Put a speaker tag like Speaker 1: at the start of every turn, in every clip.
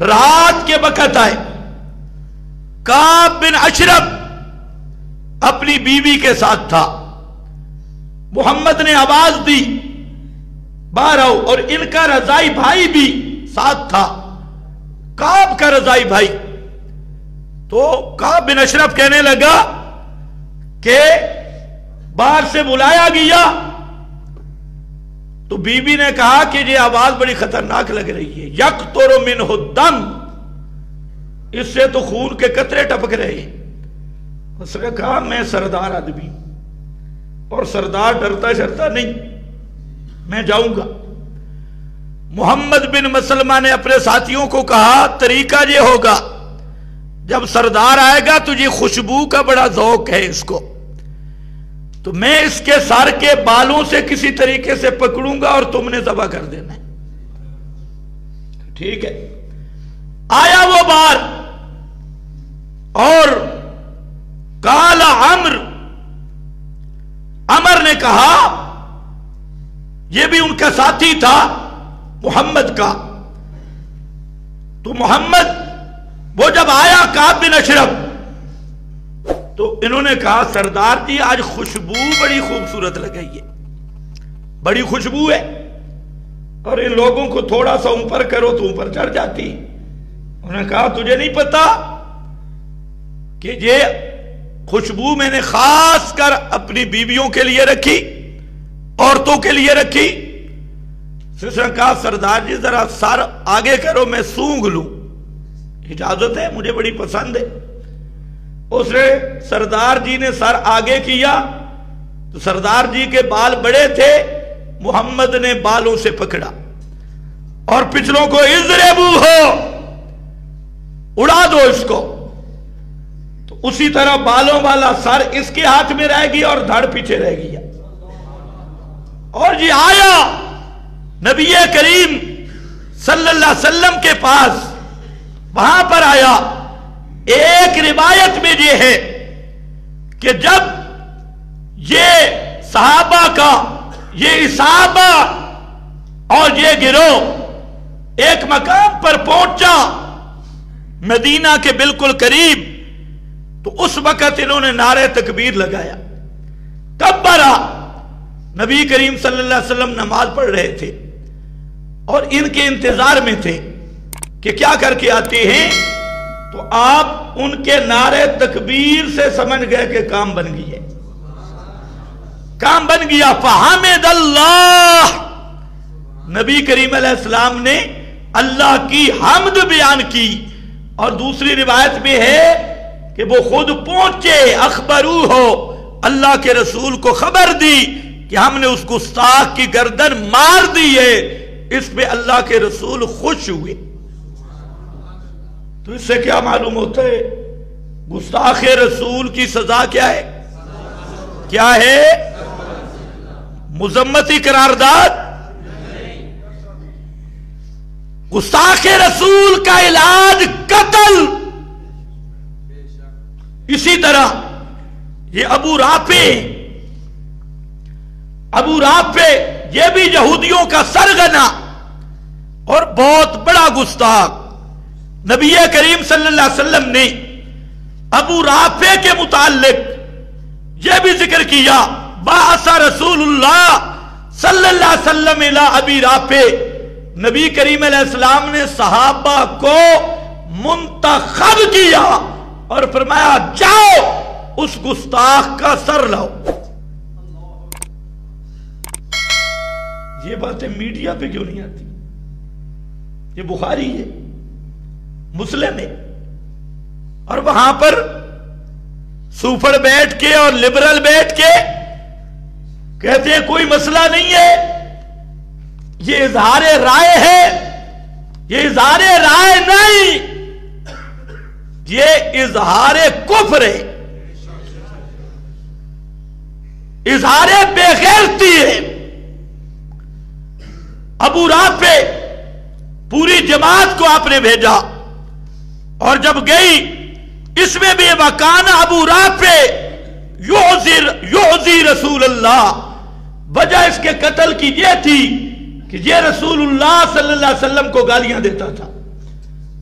Speaker 1: رات کے وقت آئے. کعب بن اشرف اپنی بیوی کے ساتھ تھا. محمد نے آواز دی باہر آؤ، اور ان کا رضائی بھائی بھی ساتھ تھا، کعب کا رضائی بھائی. تو کعب بن اشرف کہنے لگا کہ باہر سے بلایا گیا. تو بی بی نے کہا کہ یہ آواز بڑی خطرناک لگ رہی ہے. یقطر منہ الدم، اس سے تو خون کے قطرے ٹپک رہے ہیں. اس نے کہا میں سردار آدمی اور سردار ڈرتا شرتا نہیں، میں جاؤں گا. محمد بن مسلمہ نے اپنے ساتھیوں کو کہا طریقہ یہ ہوگا، جب سردار آئے گا تو یہ خوشبو کا بڑا ذوق ہے اس کو، تو میں اس کے سر کے بالوں سے کسی طریقے سے پکڑوں گا اور تم نے ذبح کر دینا ہے. ٹھیک ہے. آیا وہ بار اور قال عمر نے کہا، یہ بھی ان کا ساتھی تھا محمد کا. تو محمد وہ جب آیا کعب بن اشرف تو انہوں نے کہا سردار جی آج خوشبو بڑی خوبصورت لگئی ہے، بڑی خوشبو ہے، اور ان لوگوں کو تھوڑا سا اوپر کرو تو اوپر چڑھ جاتی. انہوں نے کہا تجھے نہیں پتا کہ یہ خوشبو میں نے خاص کر اپنی بیویوں کے لیے رکھی، عورتوں کے لیے رکھی. اس نے کہا سردار جی ذرا سر آگے کرو میں سونگھ لوں. اجازت ہے، مجھے بڑی پسند ہے. اس نے سردار جی نے سر آگے کیا تو سردار جی کے بال بڑے تھے، محمد نے بالوں سے پکڑا اور پچھلوں کو اضربو ہو، اڑا دو اس کو. تو اسی طرح بالوں والا سر اس کے ہاتھ میں رہ گیا اور دھڑ پیچھے رہ گیا. اور جی آیا نبی کریم صلی اللہ علیہ وسلم کے پاس، وہاں پر آیا. ایک روایت میں یہ ہے کہ جب یہ صحابہ کا یہ اصحابہ اور یہ گروہ ایک مقام پر پہنچا مدینہ کے بالکل قریب، تو اس وقت انہوں نے نعرہ تکبیر لگایا. کبرا، نبی کریم صلی اللہ علیہ وسلم نماز پڑھ رہے تھے اور ان کے انتظار میں تھے کہ کیا کر کے آتے ہیں. تو آپ ان کے نعرہ تکبیر سے سمجھ گئے کہ کام بن گئی ہے، کام بن گیا. فحمد اللہ، نبی کریم علیہ السلام نے اللہ کی حمد بیان کی. اور دوسری روایت میں ہے کہ وہ خود پہنچے، اخبرو ہو، اللہ کے رسول کو خبر دی کہ ہم نے اس گستاخ کی گردن مار دی ہے. اس پہ اللہ کے رسول خوش ہوئے. تو اس سے کیا معلوم ہوتا ہے؟ گستاخ رسول کی سزا کیا ہے؟ کیا ہے؟ مذمتی قرارداد. گستاخ رسول کا علاج قتل. اسی طرح یہ ابو رافع یہ بھی یہودیوں کا سرغنہ اور بہت بڑا گستاخ. نبی کریم صلی اللہ علیہ وسلم نے ابو رافع کے متعلق یہ بھی ذکر کیا، بعث رسول اللہ صلی اللہ علیہ وسلم الی ابی رافع. نبی کریم علیہ السلام نے صحابہ کو منتخب کیا اور فرمایا جاؤ اس گستاخ کا سر لاؤ. یہ باتیں میڈیا پہ کیوں نہیں آتی؟ یہ بخاری ہے، مسلم ہے، اور وہاں پر سوفر بیٹھ کے اور لبرل بیٹھ کے کہتے ہیں کوئی مسئلہ نہیں ہے، یہ اظہار رائے ہے. یہ اظہار رائے نہیں، یہ اظہار کفر ہے، اظہار بے غیرتی ہے. ابو رافع پوری جماعت کو آپ نے بھیجا اور جب گئی اس میں بھی وکان ابو رافع یعزی رسول اللہ. وجہ اس کے قتل کی یہ تھی کہ یہ رسول اللہ صلی اللہ علیہ وسلم کو گالیاں دیتا تھا.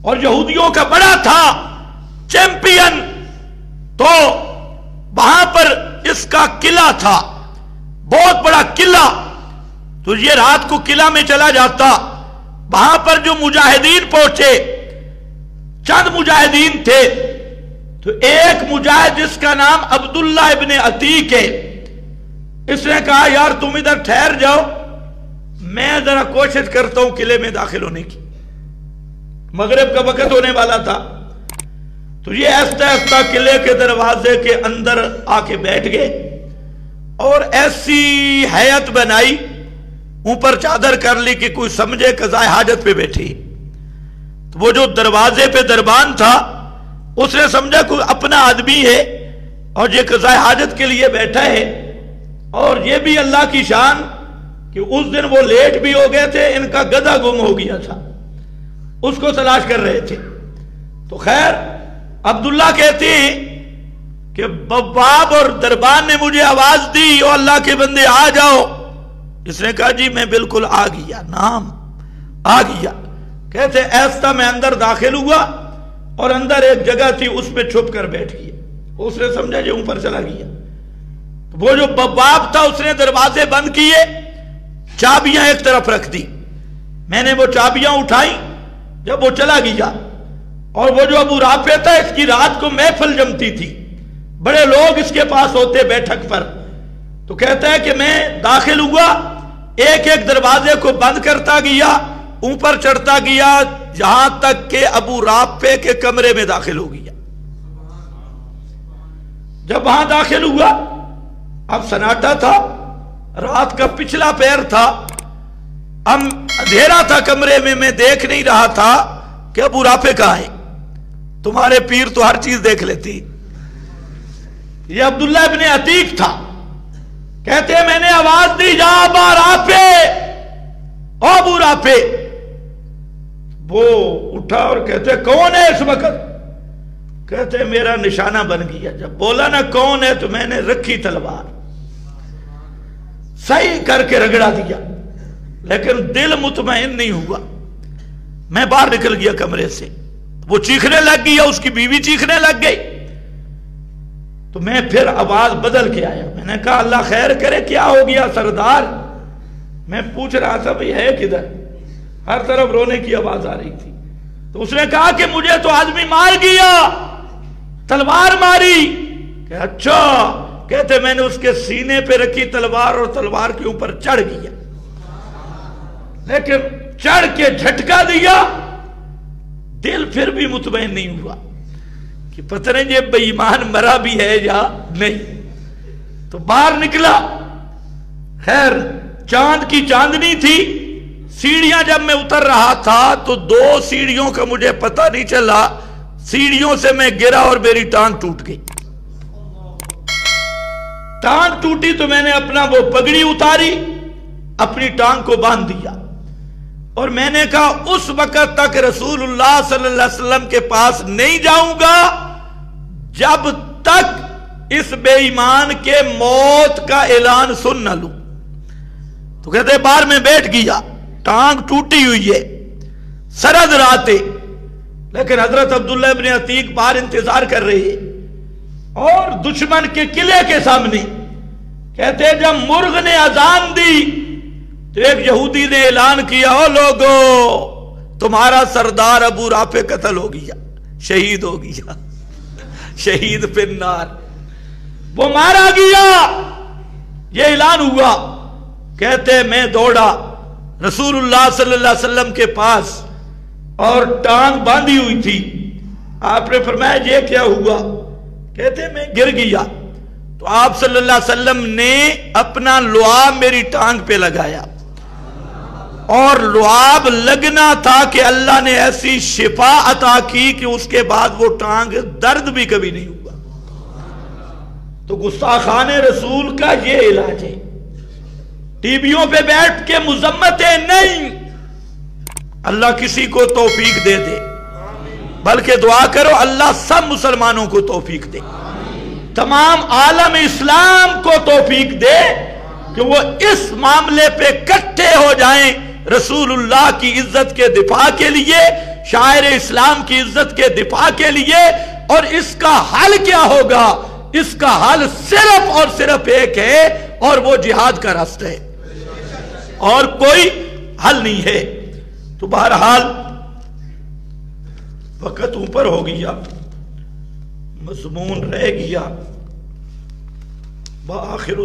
Speaker 1: اور یہودیوں کا بڑا تھا چیمپئن، تو وہاں پر اس کا قلعہ تھا، بہت بڑا قلعہ، تو یہ رات کو قلعہ میں چلا جاتا۔ وہاں پر جو مجاہدین پہنچے، چند مجاہدین تھے، تو ایک مجاہد جس کا نام عبداللہ ابن عتیق ہے، اس نے کہا یار تم ادھر ٹھہر جاؤ، میں ذرا کوشش کرتا ہوں قلعے میں داخل ہونے کی، مغرب کا وقت ہونے والا تھا۔ تو یہ ایسا ایسا قلعے کے دروازے کے اندر آ کے بیٹھ گئے اور ایسی ہیئت بنائی، اوپر چادر کر لی کہ کوئی سمجھے قضاء حاجت پہ بیٹھی۔ تو وہ جو دروازے پہ دربان تھا اس نے سمجھا کوئی اپنا آدمی ہے اور یہ قضاء حاجت کے لیے بیٹھا ہے، اور یہ بھی اللہ کی شان کہ اس دن وہ لیٹ بھی ہو گئے تھے، ان کا گدھا گم ہو گیا تھا، اس کو تلاش کر رہے تھے۔ تو خیر عبداللہ کہتے ہیں کہ بواب اور دربان نے مجھے آواز دی، او اللہ کے بندے آ جاؤ۔ اس نے کہا جی میں بالکل آ گیا، نام آ گیا۔ کہتے ایسا میں اندر داخل ہوا اور اندر ایک جگہ تھی اس پہ چھپ کر بیٹھ گیا۔ اس نے سمجھا جی اوپر چلا گیا۔ وہ جو بواب تھا اس نے دروازے بند کیے، چابیاں ایک طرف رکھ دی، میں نے وہ چابیاں اٹھائی، جب وہ چلا گیا۔ اور وہ جو ابو رافع تھا اس کی رات کو محفل جمتی تھی، بڑے لوگ اس کے پاس ہوتے بیٹھک پر، تو کہتا ہے کہ میں داخل ہوا، ایک ایک دروازے کو بند کرتا گیا، اوپر چڑھتا گیا، جہاں تک کہ ابو رافع کے کمرے میں داخل ہو گیا۔ جب وہاں داخل ہوا، اب سناٹا تھا، رات کا پچھلا پہر تھا، اب اندھیرا تھا کمرے میں، میں دیکھ نہیں رہا تھا کہ ابو رافع کہاں ہے۔ تمہارے پیر تو ہر چیز دیکھ لیتی۔ یہ عبداللہ ابن عتیق تھا، کہتے ہیں میں نے آواز دی جا ابا رافع، او ابو رافع۔ وہ اٹھا اور کہتے کون ہے اس وقت؟ کہتے میرا نشانہ بن گیا۔ جب بولا نا کون ہے تو میں نے رکھی تلوار، صحیح کر کے رگڑا دیا، لیکن دل مطمئن نہیں ہوا۔ میں باہر نکل گیا کمرے سے، وہ چیخنے لگ گیا، اس کی بیوی چیخنے لگ گئی۔ تو میں پھر آواز بدل کے آیا، میں نے کہا اللہ خیر کرے، کیا ہو گیا سردار؟ میں پوچھ رہا تھا بھئی ہے کدھر، ہر طرف رونے کی آواز آ رہی تھی۔ تو اس نے کہا کہ مجھے تو آدمی مار گیا، تلوار ماری۔ کہ اچھا، کہتے میں نے اس کے سینے پہ رکھی تلوار اور تلوار کے اوپر چڑھ گیا، لیکن چڑھ کے جھٹکا دیا، دل پھر بھی مطمئن نہیں ہوا کہ پتہ نہیں یہ بے ایمان مرا بھی ہے یا نہیں۔ تو باہر نکلا، خیر چاند کی چاندنی تھی، سیڑھیاں جب میں اتر رہا تھا تو 2 سیڑھیوں کا مجھے پتہ نہیں چلا، سیڑھیوں سے میں گرا اور میری ٹانگ ٹوٹ گئی۔ ٹانگ ٹوٹی تو میں نے اپنا وہ پگڑی اتاری، اپنی ٹانگ کو باندھ دیا، اور میں نے کہا اس وقت تک رسول اللہ صلی اللہ علیہ وسلم کے پاس نہیں جاؤں گا جب تک اس بے ایمان کے موت کا اعلان سن نہ لوں۔ تو کہتے باہر میں بیٹھ گیا، ٹانگ ٹوٹی ہوئی ہے، سرد راتیں، لیکن حضرت عبداللہ ابن عتیق باہر انتظار کر رہے ہیں، اور دشمن کے قلعے کے سامنے کہتے جب مرغ نے اذان دی تو ایک یہودی نے اعلان کیا، او لوگو تمہارا سردار ابو رافع قتل ہو گیا، شہید ہو گیا، شہید فی النار، وہ مارا گیا۔ یہ اعلان ہوا، کہتے میں دوڑا رسول اللہ صلی اللہ علیہ وسلم کے پاس، اور ٹانگ باندھی ہوئی تھی۔ آپ نے فرمایا یہ کیا ہوا؟ کہتے میں گر گیا، تو آپ صلی اللہ علیہ وسلم نے اپنا لعاب میری ٹانگ پہ لگایا، اور لعاب لگنا تھا کہ اللہ نے ایسی شفا عطا کی کہ اس کے بعد وہ ٹانگ درد بھی کبھی نہیں ہوا۔ تو گستاخان رسول کا یہ علاج ہے، ٹی ویوں پہ بیٹھ کے مذمتیں نہیں۔ اللہ کسی کو توفیق دے دے، بلکہ دعا کرو اللہ سب مسلمانوں کو توفیق دے، تمام عالم اسلام کو توفیق دے کہ وہ اس معاملے پہ اکٹھے ہو جائیں، رسول اللہ کی عزت کے دفاع کے لیے، شاعر اسلام کی عزت کے دفاع کے لیے، اور اس کا حل کیا ہوگا؟ اس کا حل صرف اور صرف ایک ہے، اور وہ جہاد کا راستہ ہے، اور کوئی حل نہیں ہے۔ تو بہرحال وقت اوپر ہو گیا، مضمون رہ گیا۔ بآخر